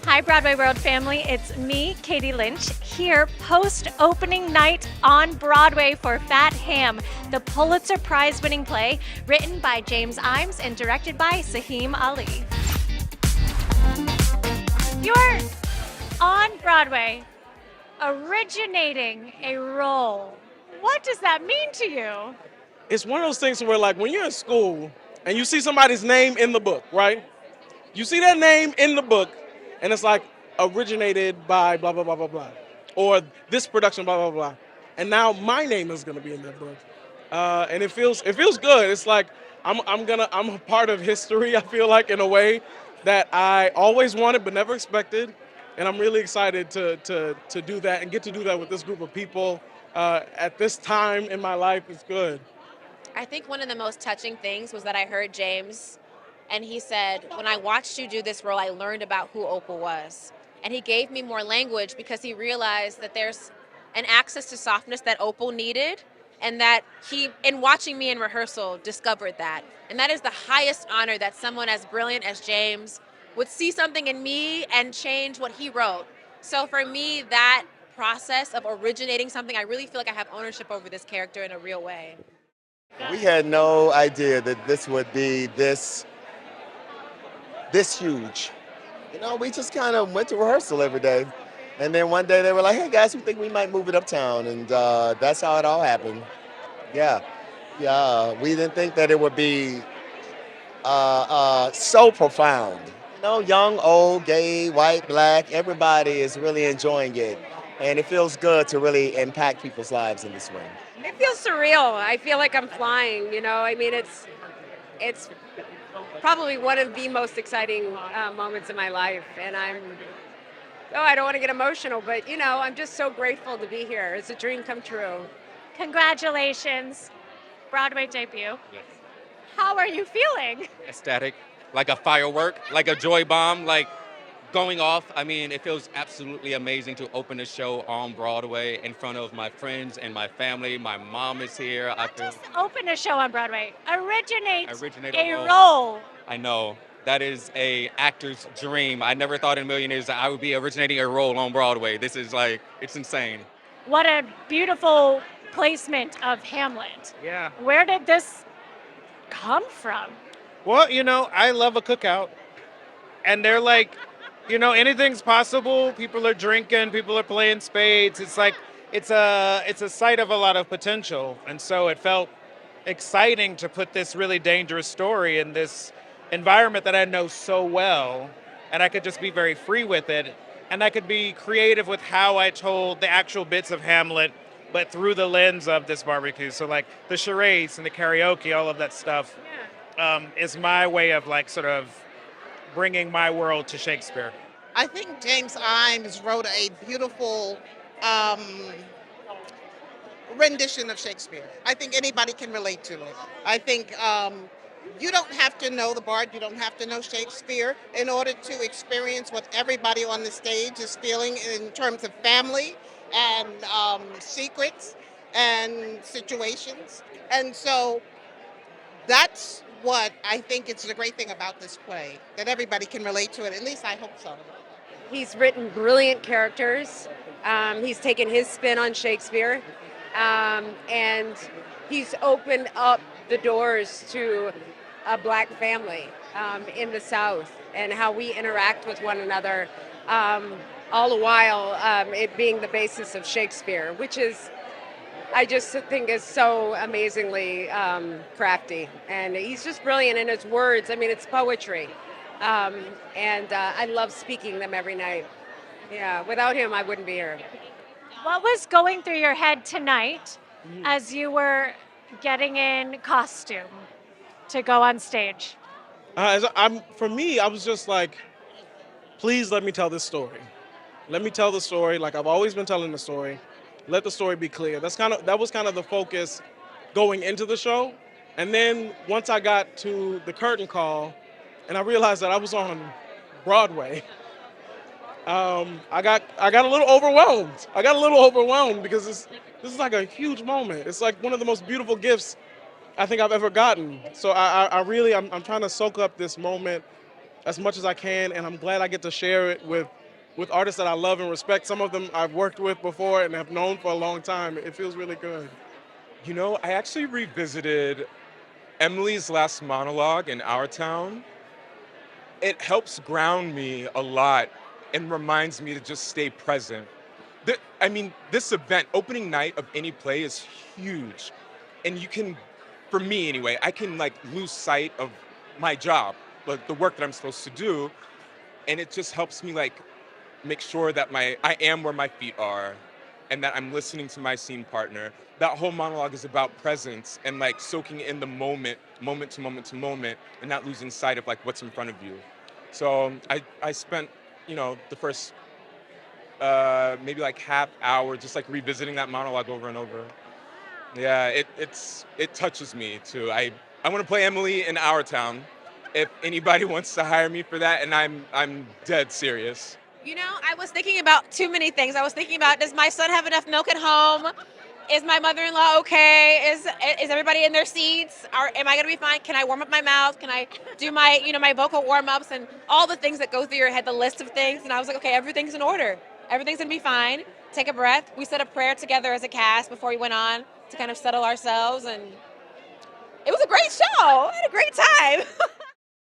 Hi, Broadway World family. It's me, Katie Lynch, here post opening night on Broadway for Fat Ham, the Pulitzer Prize-winning play written by James Ijames and directed by Saheem Ali. You're on Broadway, originating a role. What does that mean to you? It's one of those things where, like, when you're in school and you see somebody's name in the book, right? You see that name in the book, and it's like originated by blah blah blah blah blah, or this production blah blah blah, and now my name is gonna be in that book, and it feels good. It's like I'm a part of history. I feel like in a way that I always wanted but never expected, and I'm really excited to do that and get to do that with this group of people at this time in my life. It's good. I think one of the most touching things was that I heard James, and he said, when I watched you do this role, I learned about who Opal was. And he gave me more language because he realized that there's an access to softness that Opal needed, and that he, in watching me in rehearsal, discovered that. And that is the highest honor, that someone as brilliant as James would see something in me and change what he wrote. So for me, that process of originating something, I really feel like I have ownership over this character in a real way. We had no idea that this would be this huge. We just kind of went to rehearsal every day, and then one day they were like, "Hey guys, we think we might move it uptown," and that's how it all happened. Yeah, yeah. We didn't think that it would be so profound. Young, old, gay, white, black, everybody is really enjoying it, and it feels good to really impact people's lives in this way. It feels surreal. I feel like I'm flying. I mean, it's probably one of the most exciting moments in my life, and I don't want to get emotional, but I'm just so grateful to be here. It's a dream come true. Congratulations, Broadway debut. Yes. How are you feeling? Ecstatic, like a firework, like a joy bomb, like going off. I mean, it feels absolutely amazing to open the show on Broadway in front of my friends and my family. My mom is here. Not just open a show on Broadway, originate A a role. role. I know that is a actor's dream. I never thought in a million years that I would be originating a role on Broadway. This is like, it's insane. What a beautiful placement of Hamlet. Yeah. Where did this come from? Well, I love a cookout. And they're like, anything's possible. People are drinking, people are playing spades. It's like it's a site of a lot of potential. And so it felt exciting to put this really dangerous story in this environment that I know so well, and I could just be very free with it. And I could be creative with how I told the actual bits of Hamlet, but through the lens of this barbecue. So like the charades and the karaoke, all of that stuff is my way of like sort of bringing my world to Shakespeare. I think James Ijames wrote a beautiful um, rendition of Shakespeare. I think anybody can relate to it. I think you don't have to know the bard, you don't have to know Shakespeare in order to experience what everybody on the stage is feeling in terms of family and secrets and situations. And so that's what I think is the great thing about this play, that everybody can relate to it. At least I hope so. He's written brilliant characters. He's taken his spin on Shakespeare, and he's opened up the doors to a black family in the South and how we interact with one another, all the while it being the basis of Shakespeare, which is, I just think, is so amazingly crafty. And he's just brilliant in his words. I mean, it's poetry. And I love speaking them every night. Yeah, without him, I wouldn't be here. What was going through your head tonight as you were getting in costume to go on stage? For me, I was just like, please let me tell this story. Let me tell the story like I've always been telling the story. Let the story be clear. That was kind of the focus going into the show. And then once I got to the curtain call and I realized that I was on Broadway, I got a little overwhelmed. I got a little overwhelmed because this is like a huge moment. It's like one of the most beautiful gifts I think I've ever gotten. So I'm trying to soak up this moment as much as I can, and I'm glad I get to share it with artists that I love and respect. Some of them I've worked with before and have known for a long time. It feels really good. You know, I actually revisited Emily's last monologue in Our Town. It helps ground me a lot and reminds me to just stay present. I mean, this event, opening night of any play, is huge. And you can, for me anyway, I can like lose sight of my job, like the work that I'm supposed to do. And it just helps me like make sure that I am where my feet are and that I'm listening to my scene partner. That whole monologue is about presence and like soaking in the moment to moment to moment, and not losing sight of like what's in front of you. So I spent, the first maybe like half hour just like revisiting that monologue over and over. Yeah, it touches me too. I want to play Emily in Our Town. If anybody wants to hire me for that, and I'm dead serious. I was thinking about too many things. I was thinking about, does my son have enough milk at home? Is my mother-in-law okay? Is everybody in their seats? Am I gonna be fine? Can I warm up my mouth? Can I do my my vocal warm-ups and all the things that go through your head, the list of things? And I was like, okay, everything's in order. Everything's gonna be fine. Take a breath. We said a prayer together as a cast before we went on to kind of settle ourselves, and it was a great show. I had a great time.